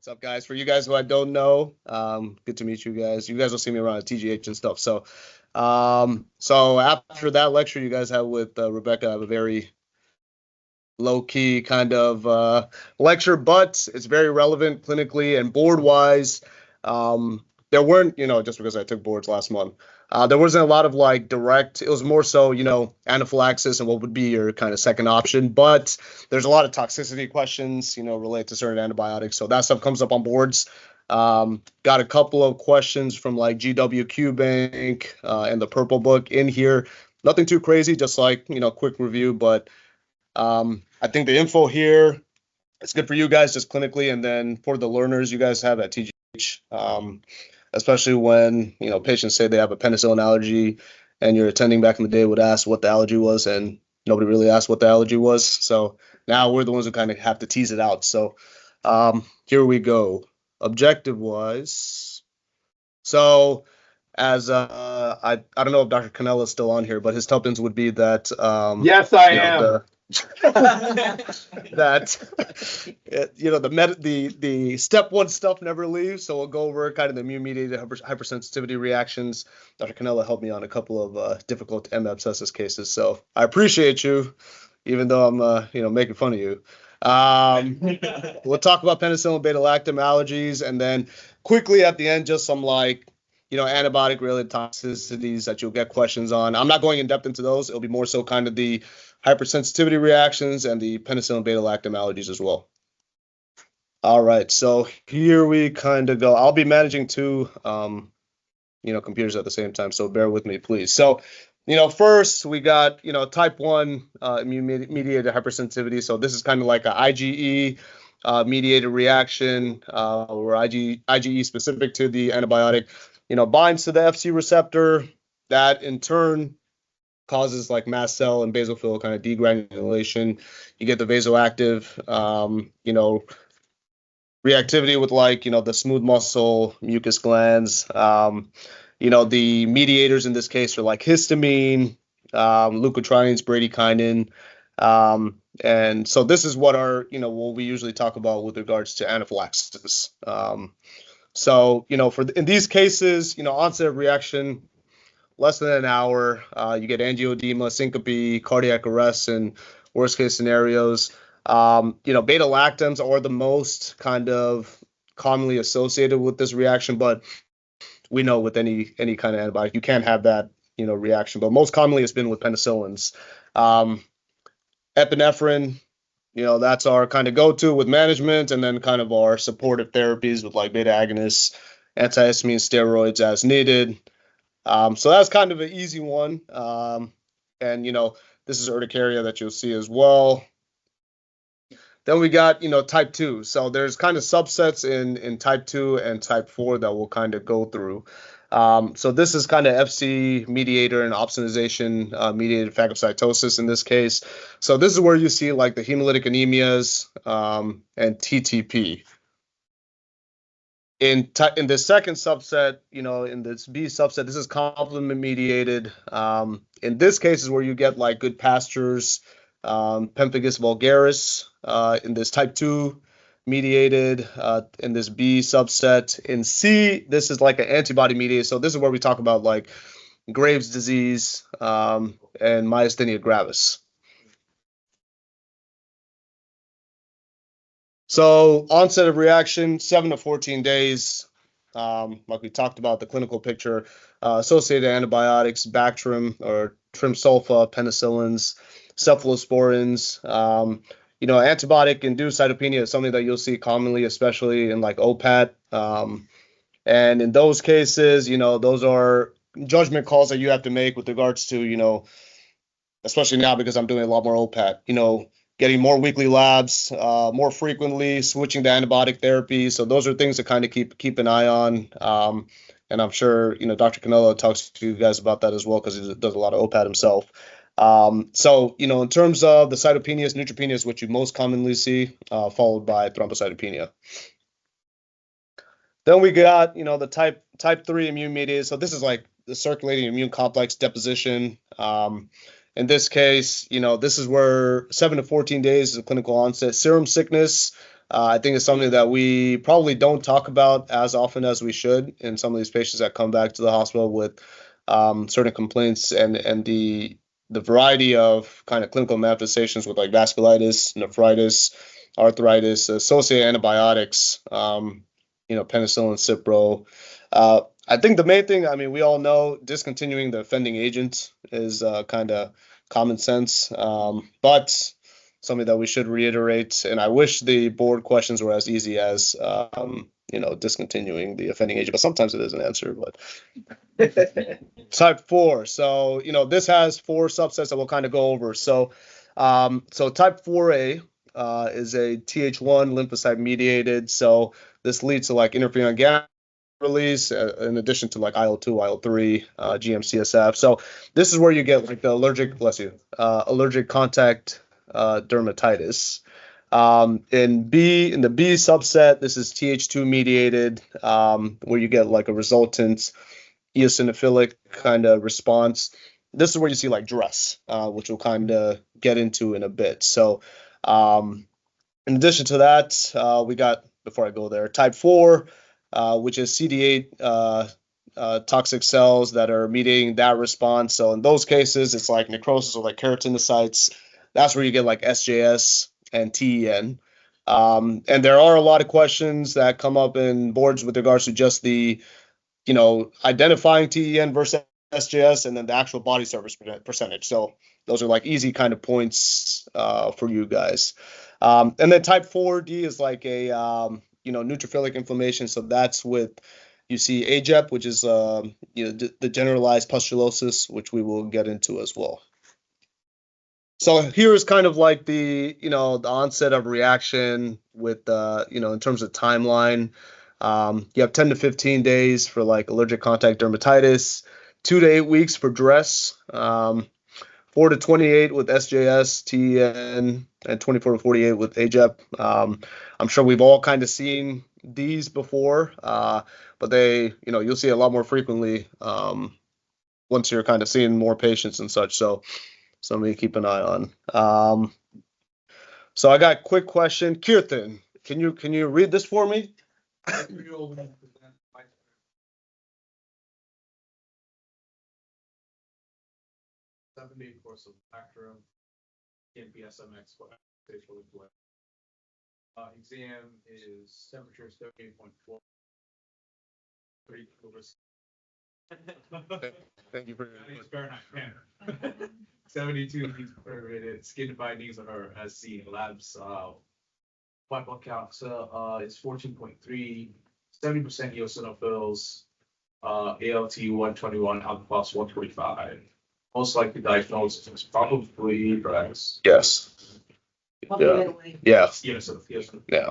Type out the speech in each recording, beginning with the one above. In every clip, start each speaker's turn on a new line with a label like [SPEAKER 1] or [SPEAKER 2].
[SPEAKER 1] What's up, guys? For you guys who I don't know, good to meet you guys. You guys will see me around at TGH and stuff. So after that lecture you guys have with Rebecca, I have a very low-key kind of lecture, but it's very relevant clinically and board-wise. There weren't, just because I took boards last month, there wasn't a lot of like direct, it was more so, anaphylaxis and what would be your kind of second option, but there's a lot of toxicity questions, related to certain antibiotics. So that stuff comes up on boards. Got a couple of questions from like GWQ Bank and the Purple Book in here. Nothing too crazy, just like, quick review, but I think the info here, it's good for you guys just clinically, and then for the learners you guys have at TGH, especially when, patients say they have a penicillin allergy and your attending back in the day would ask what the allergy was, and nobody really asked what the allergy was. So now we're the ones who kind of have to tease it out. So here we go. Objective wise. So as I don't know if Dr. Cannella is still on here, but his tuppence would be that
[SPEAKER 2] yes, I am.
[SPEAKER 1] That the step one stuff never leaves. So we'll go over kind of the immune-mediated hypersensitivity reactions. Dr. Cannella helped me on a couple of difficult M. abscessus cases, so I appreciate you, even though I'm making fun of you. We'll talk about penicillin, beta-lactam, allergies, and then quickly at the end just some like antibiotic-related toxicities that you'll get questions on. I'm not going in depth into those. It'll be more so kind of the hypersensitivity reactions and the penicillin beta-lactam allergies as well. All right, so here we kind of go. I'll be managing two computers at the same time, so bear with me, please. So first we got type 1 immune-mediated hypersensitivity. So this is kind of like a IgE mediated reaction where IgE specific to the antibiotic binds to the FC receptor. That in turn causes like mast cell and basophil kind of degranulation. You get the vasoactive, reactivity with like, the smooth muscle, mucus glands. The mediators in this case are like histamine, leukotrienes, bradykinin. And so this is what what we usually talk about with regards to anaphylaxis. In these cases, onset of reaction, less than an hour, you get angioedema, syncope, cardiac arrest in worst case scenarios. Beta-lactams are the most kind of commonly associated with this reaction, but we know with any kind of antibiotic, you can't have that, reaction, but most commonly it's been with penicillins. Epinephrine, that's our kind of go-to with management, and then kind of our supportive therapies with like beta agonists, antihistamine, steroids as needed. So that's kind of an easy one. And this is urticaria that you'll see as well. Then we got, type 2. So there's kind of subsets in type 2 and type 4 that we'll kind of go through. So this is kind of FC mediator and opsonization mediated phagocytosis in this case. So this is where you see like the hemolytic anemias and TTP. In the second subset, in this B subset, this is complement mediated. In this case is where you get like good pastures, pemphigus vulgaris. In this type 2 mediated, in this B subset. In C, this is like an antibody mediated. So this is where we talk about like Graves' disease and myasthenia gravis. So onset of reaction, 7 to 14 days. Like we talked about the clinical picture, associated antibiotics, Bactrim or Trimsulfa, penicillins, cephalosporins. Antibiotic-induced cytopenia is something that you'll see commonly, especially in like OPAT. And in those cases, those are judgment calls that you have to make with regards to, especially now because I'm doing a lot more OPAT, getting more weekly labs, more frequently, switching to antibiotic therapy. So those are things to kind of keep an eye on. And I'm sure, Dr. Cannella talks to you guys about that as well because he does a lot of OPAT himself. In terms of the cytopenias, neutropenia is what you most commonly see, followed by thrombocytopenia. Then we got, the type 3 immune-mediated. So this is like the circulating immune complex deposition. In this case, this is where 7 to 14 days is a clinical onset. Serum sickness, I think it's something that we probably don't talk about as often as we should in some of these patients that come back to the hospital with certain complaints and the variety of kind of clinical manifestations with like vasculitis, nephritis, arthritis, associated antibiotics, penicillin, Cipro. I think the main thing, I mean, we all know discontinuing the offending agent is kind of common sense, but something that we should reiterate. And I wish the board questions were as easy as, discontinuing the offending agent, but sometimes it is an answer. But type 4. So, this has 4 subsets that we'll kind of go over. So type 4A is a Th1 lymphocyte mediated. So this leads to like interferon gamma release in addition to like IL-2, IL-3, GM-CSF. So this is where you get like the allergic contact dermatitis. In the B subset, this is Th2 mediated, where you get like a resultant eosinophilic kind of response. This is where you see like DRESS, which we'll kind of get into in a bit. So in addition to that, we got, before I go there, type 4, which is CD8 toxic cells that are mediating that response. So in those cases, it's like necrosis or like keratinocytes. That's where you get like SJS and TEN. And there are a lot of questions that come up in boards with regards to just the, identifying TEN versus SJS and then the actual body surface percentage. So those are like easy kind of points for you guys. And then type 4D is like a, neutrophilic inflammation. So that's with, you see AGEP, which is, the generalized pustulosis, which we will get into as well. So here is kind of like the, the onset of reaction with, in terms of timeline. You have 10 to 15 days for like allergic contact dermatitis, 2 to 8 weeks for DRESS, 4 to 28 with SJS, TEN, and 24 to 48 with AGEP. I'm sure we've all kind of seen these before, but they, you'll see a lot more frequently once you're kind of seeing more patients and such. So something to keep an eye on. So I got a quick question. Kirtan, can you read this for me?
[SPEAKER 3] 70 course of spectrum, NPSMX facial influence. Exam is temperature is 38.4.
[SPEAKER 1] Thank you for your input.
[SPEAKER 3] Fahrenheit. 72 beats per minute. Skin findings are as seen. Labs white blood count is 14.3. 70% eosinophils. ALT 121, alkaline 125. Most likely diagnosis is probably DRESS.
[SPEAKER 1] Yes. Yeah. Yeah. Yeah.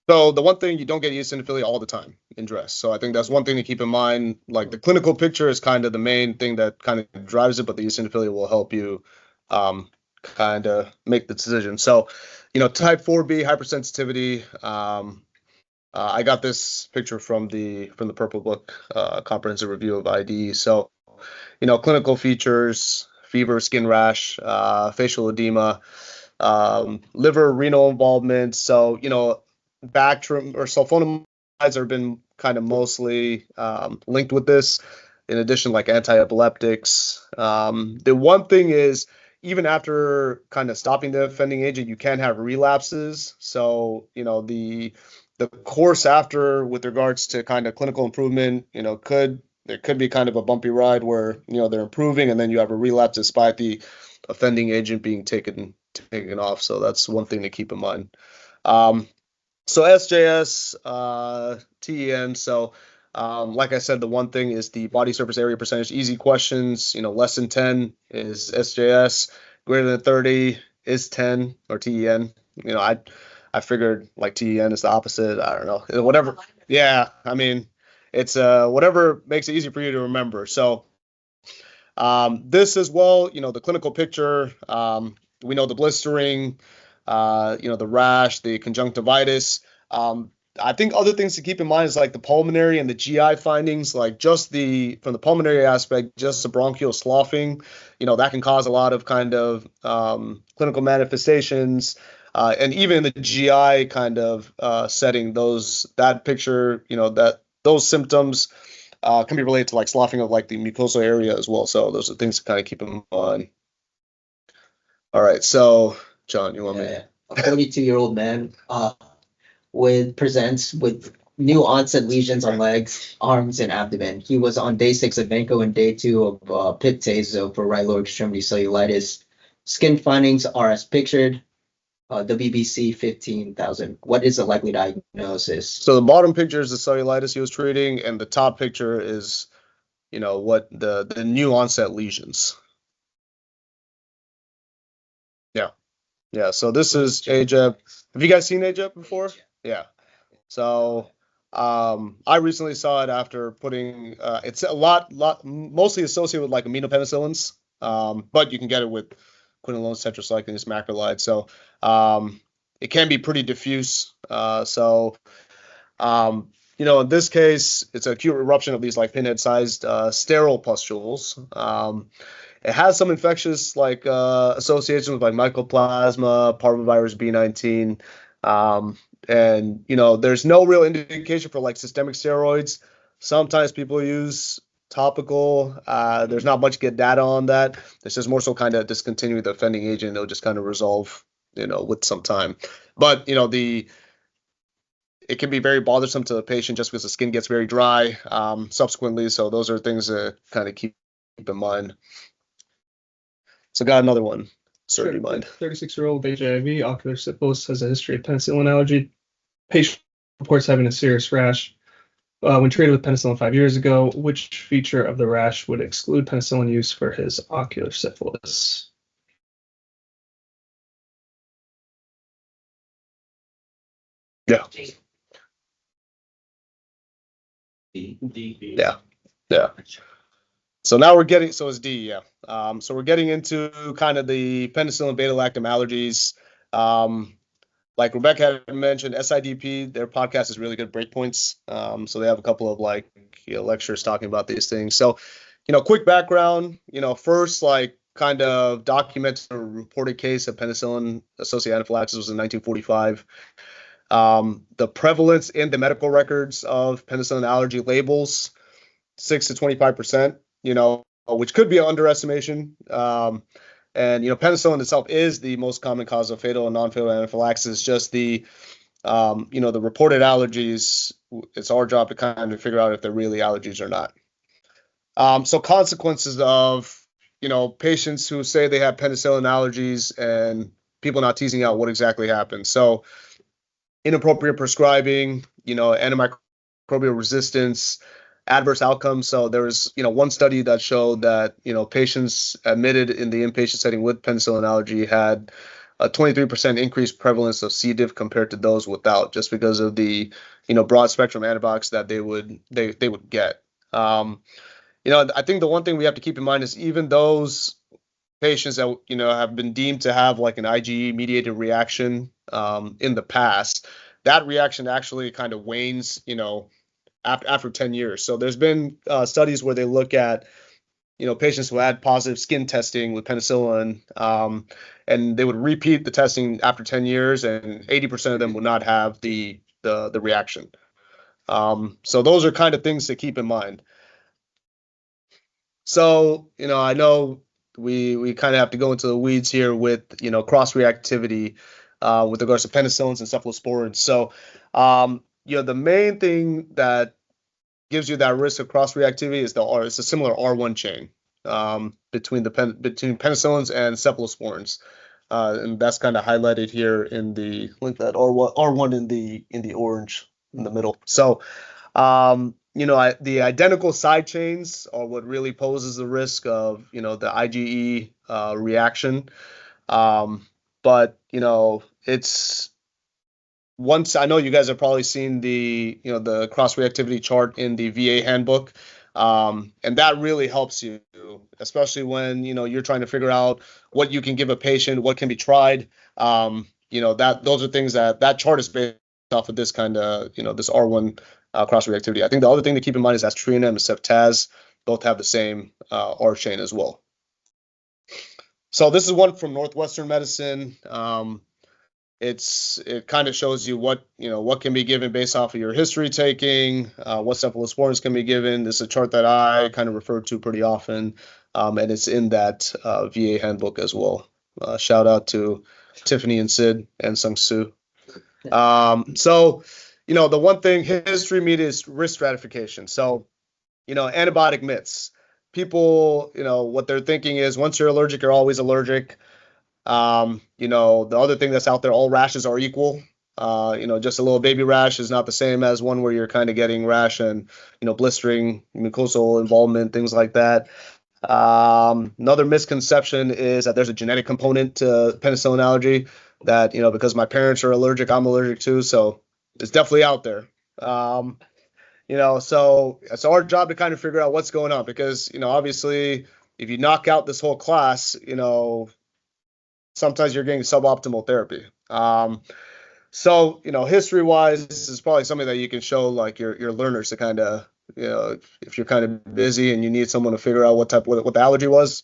[SPEAKER 1] So the one thing, you don't get eosinophilia all the time in DRESS. So I think that's one thing to keep in mind. Like the clinical picture is kind of the main thing that kind of drives it, but the eosinophilia will help you kind of make the decision. So, type 4B hypersensitivity. I got this picture from the Purple Book comprehensive review of IDE. So, clinical features: fever, skin rash, facial edema, liver, renal involvement. So, Bactrim or sulfonamides have been kind of mostly linked with this. In addition, like anti-epileptics. The one thing is, even after kind of stopping the offending agent, you can have relapses. So, the course after with regards to kind of clinical improvement, there could be kind of a bumpy ride where, they're improving and then you have a relapse despite the offending agent being taken off. So that's one thing to keep in mind. So SJS, TEN. So like I said, the one thing is the body surface area percentage. Easy questions, less than 10 is SJS, greater than 30 is 10 or TEN. I figured like TEN is the opposite. I don't know. Whatever. Yeah, I mean, it's whatever makes it easy for you to remember. So this as well, the clinical picture, we know the blistering, the rash, the conjunctivitis. I think other things to keep in mind is like the pulmonary and the GI findings, like just from the pulmonary aspect, just the bronchial sloughing, that can cause a lot of kind of clinical manifestations. And even in the GI kind of setting, that picture, those symptoms can be related to like sloughing of like the mucosal area as well. So those are things to kind of keep in mind. All right, so John, you want me?
[SPEAKER 4] A 42-year-old man presents with new onset lesions on legs, arms, and abdomen. He was on day 6 of Vanco and day 2 of Pip-Tazo for right lower extremity cellulitis. Skin findings are as pictured. WBC 15,000. What is the likely diagnosis?
[SPEAKER 1] So the bottom picture is the cellulitis he was treating, and the top picture is, what the new onset lesions. Yeah. So this is AGEP. Have you guys seen AGEP before? Yeah. So I recently saw it after putting. It's a lot, mostly associated with like aminopenicillins, but you can get it with quinolones, tetracyclines, macrolide. So it can be pretty diffuse. In this case, it's an acute eruption of these like pinhead-sized sterile pustules. It has some infectious like associations with like mycoplasma, parvovirus B19, and there's no real indication for like systemic steroids. Sometimes people use topical. There's not much good data on that. It's just more so kind of discontinuing the offending agent. It'll just kind of resolve, with some time. But it can be very bothersome to the patient just because the skin gets very dry subsequently. So those are things to kind of keep in mind. So got another one. Sir, do you mind?
[SPEAKER 5] 36-year-old HIV, ocular syphilis, has a history of penicillin allergy. Patient reports having a serious rash. When treated with penicillin 5 years ago, which feature of the rash would exclude penicillin use for his ocular syphilis?
[SPEAKER 1] Yeah.
[SPEAKER 4] D.
[SPEAKER 1] Yeah. So now it's D, yeah. So we're getting into kind of the penicillin beta-lactam allergies. Like Rebecca had mentioned, SIDP, their podcast is really good breakpoints. So they have a couple of lectures talking about these things. So, quick background, first kind of documented or reported case of penicillin-associated anaphylaxis was in 1945. The prevalence in the medical records of penicillin allergy labels, 6 to 25%, which could be an underestimation. And penicillin itself is the most common cause of fatal and non-fatal anaphylaxis. Just the the reported allergies, it's our job to kind of figure out if they're really allergies or not. So consequences of patients who say they have penicillin allergies and people not teasing out what exactly happened. So inappropriate prescribing, antimicrobial resistance, adverse outcomes. So there was, one study that showed that, patients admitted in the inpatient setting with penicillin allergy had a 23% increased prevalence of C. diff compared to those without, just because of the, broad spectrum antibiotics that they would get. I think the one thing we have to keep in mind is even those patients that, have been deemed to have like an IgE-mediated reaction in the past, that reaction actually kind of wanes, after 10 years. So there's been studies where they look at, patients who had positive skin testing with penicillin, and they would repeat the testing after 10 years, and 80% of them would not have the reaction. So those are kind of things to keep in mind. So, I know we kind of have to go into the weeds here with, cross-reactivity with regards to penicillins and cephalosporins. So, the main thing that gives you that risk of cross-reactivity is it's a similar R1 chain between penicillins and cephalosporins, and that's kind of highlighted here in the that R1 in the orange in the middle. So, the identical side chains are what really poses the risk of the IgE reaction, but it's. Once I know you guys have probably seen the the cross-reactivity chart in the VA handbook, and that really helps you, especially when you're trying to figure out what you can give a patient, what can be tried. Those are things that chart is based off of this kind of this R1 cross-reactivity. I think the other thing to keep in mind is that Trina and Ceftaz both have the same R chain as well. So this is one from Northwestern Medicine. it kind of shows you what can be given based off of your history taking, what cephalosporins can be given. This is a chart that I kind of refer to pretty often, and it's in that VA handbook as well. Shout out to Tiffany and Sid and Sung Soo. So, the one thing history media is risk stratification. So, antibiotic myths. People, what they're thinking is once you're allergic, you're always allergic. The other thing that's out there, all rashes are equal. Just a little baby rash is not the same as one where you're kind of getting rash and, blistering, mucosal involvement, things like that. Another misconception is that there's a genetic component to penicillin allergy that, because my parents are allergic, I'm allergic too. So it's definitely out there. So it's our job to kind of figure out what's going on because, obviously if you knock out this whole class, sometimes you're getting suboptimal therapy. So, history-wise, this is probably something that you can show like your learners to kind of, if you're kind of busy and you need someone to figure out what the allergy was,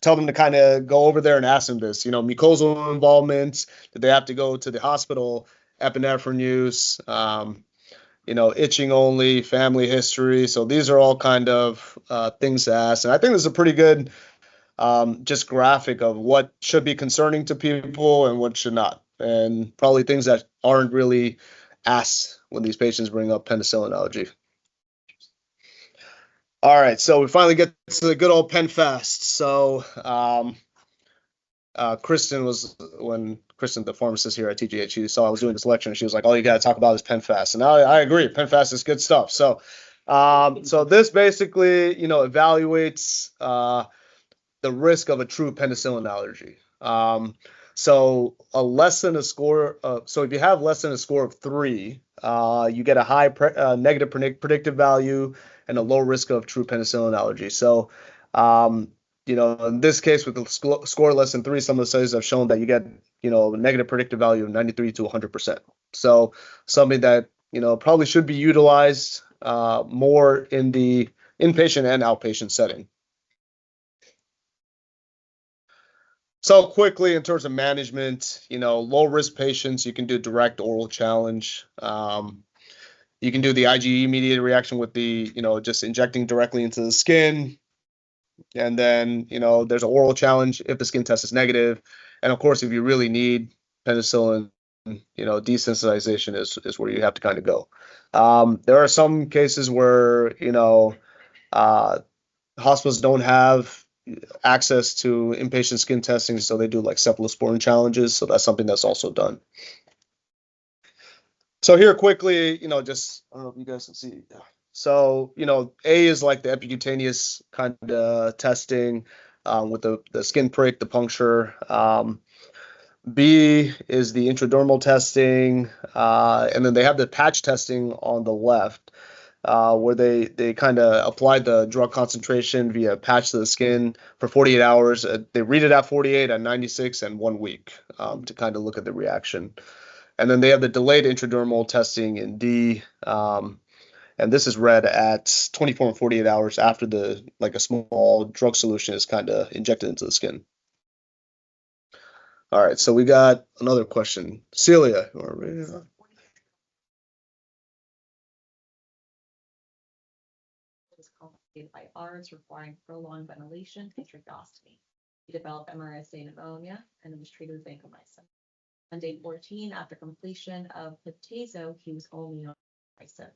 [SPEAKER 1] tell them to kind of go over there and ask them this. Mucosal involvement, did they have to go to the hospital, epinephrine use, itching only, family history. So these are all kind of things to ask. And I think this is a pretty good just graphic of what should be concerning to people and what should not, and probably things that aren't really asked when these patients bring up penicillin allergy. All right, so we finally get to the good old PenFast. So when Kristen, the pharmacist here at TGH, she saw I was doing this lecture and she was like, all you got to talk about is PenFast. And I agree, PenFast is good stuff. So this basically, evaluates the risk of a true penicillin allergy. So if you have less than a score of 3, you get a high negative predictive value and a low risk of true penicillin allergy. So, in this case, with the score less than 3, some of the studies have shown that you get, a negative predictive value of 93 to 100%. So something that, probably should be utilized more in the inpatient and outpatient setting. So quickly, in terms of management, low risk patients, you can do direct oral challenge. You can do the IgE-mediated reaction with the, just injecting directly into the skin. And then, there's an oral challenge if the skin test is negative. And of course, if you really need penicillin, desensitization is where you have to kind of go. There are some cases where, hospitals don't have access to inpatient skin testing, so they do like cephalosporin challenges. So that's something that's also done. So here quickly, just I don't know if you guys can see. So A is like the epicutaneous kind of testing with the skin prick, the puncture. B is the intradermal testing, and then they have the patch testing on the left. Where they kind of apply the drug concentration via patch to the skin for 48 hours. They read it at 48, at 96, and 1 week to kind of look at the reaction. And then they have the delayed intradermal testing in D, and this is read at 24 and 48 hours after a small drug solution is kind of injected into the skin. All right, so we got another question. Celia.
[SPEAKER 6] By ARDS requiring prolonged ventilation and tracheostomy. He developed MRSA pneumonia and was treated with vancomycin. On day 14, after completion of Piptazo, he was only on vancomycin.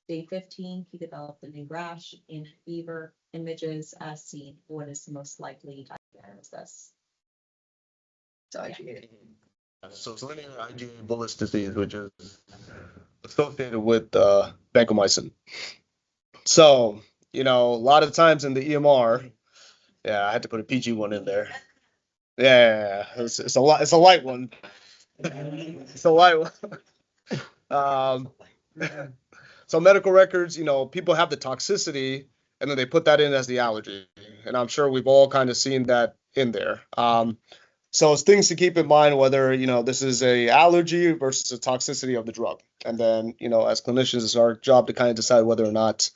[SPEAKER 6] Day 15, he developed a new rash and fever. Images as seen. What is the most likely diagnosis?
[SPEAKER 4] It's IgA.
[SPEAKER 1] So it's linear IgA bullous disease, which is associated with vancomycin. So, a lot of times in the EMR, I had to put a PG one in there. Yeah, it's a light one. It's a light one. So medical records, people have the toxicity, and then they put that in as the allergy, and I'm sure we've all kind of seen that in there. So it's things to keep in mind whether this is a allergy versus a toxicity of the drug, and then as clinicians, it's our job to kind of decide whether or not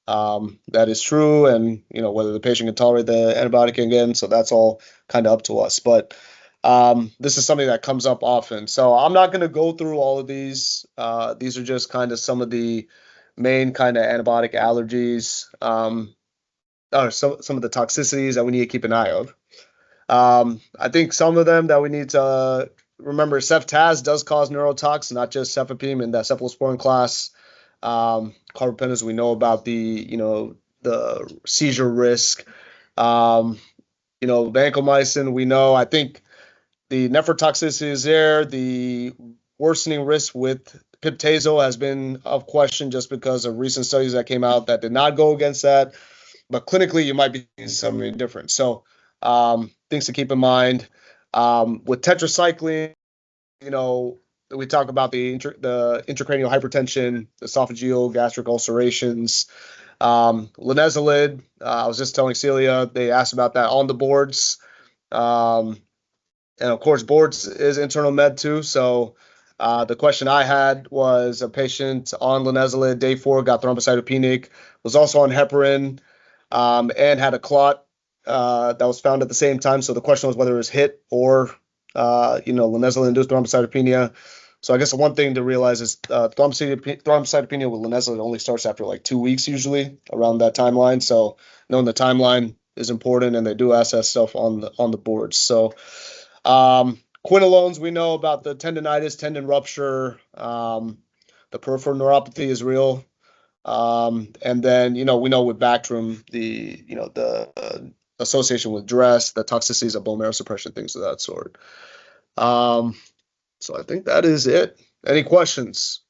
[SPEAKER 1] that is true, and whether the patient can tolerate the antibiotic again. So that's all kind of up to us. But This is something that comes up often. So I'm not going to go through all of these. These are just kind of some of the main kind of antibiotic allergies, or some of the toxicities that we need to keep an eye on. I think some of them that we need to remember, ceftaz does cause neurotox, not just cefepime in that cephalosporin class. Carbapenems, we know about the seizure risk. Vancomycin, we know. I think the nephrotoxicity is there. The worsening risk with Pip/Tazo has been of question just because of recent studies that came out that did not go against that. But clinically, you might be seeing something different. So things to keep in mind. With tetracycline, we talk about the intracranial hypertension, esophageal gastric ulcerations. Linezolid, I was just telling Celia, they asked about that on the boards. And of course, boards is internal med too. So the question I had was a patient on linezolid, day 4, got thrombocytopenic, was also on heparin, and had a clot that was found at the same time. So the question was whether it was HIT or, linezolid-induced thrombocytopenia. So I guess the one thing to realize is thrombocytopenia with linezolid only starts after like 2 weeks usually, around that timeline. So knowing the timeline is important, and they do ask that stuff on the boards. So quinolones, we know about the tendinitis, tendon rupture, the peripheral neuropathy is real. And then, we know with Bactrim, the association with DRESS, the toxicities of bone marrow suppression, things of that sort. So I think that is it. Any questions?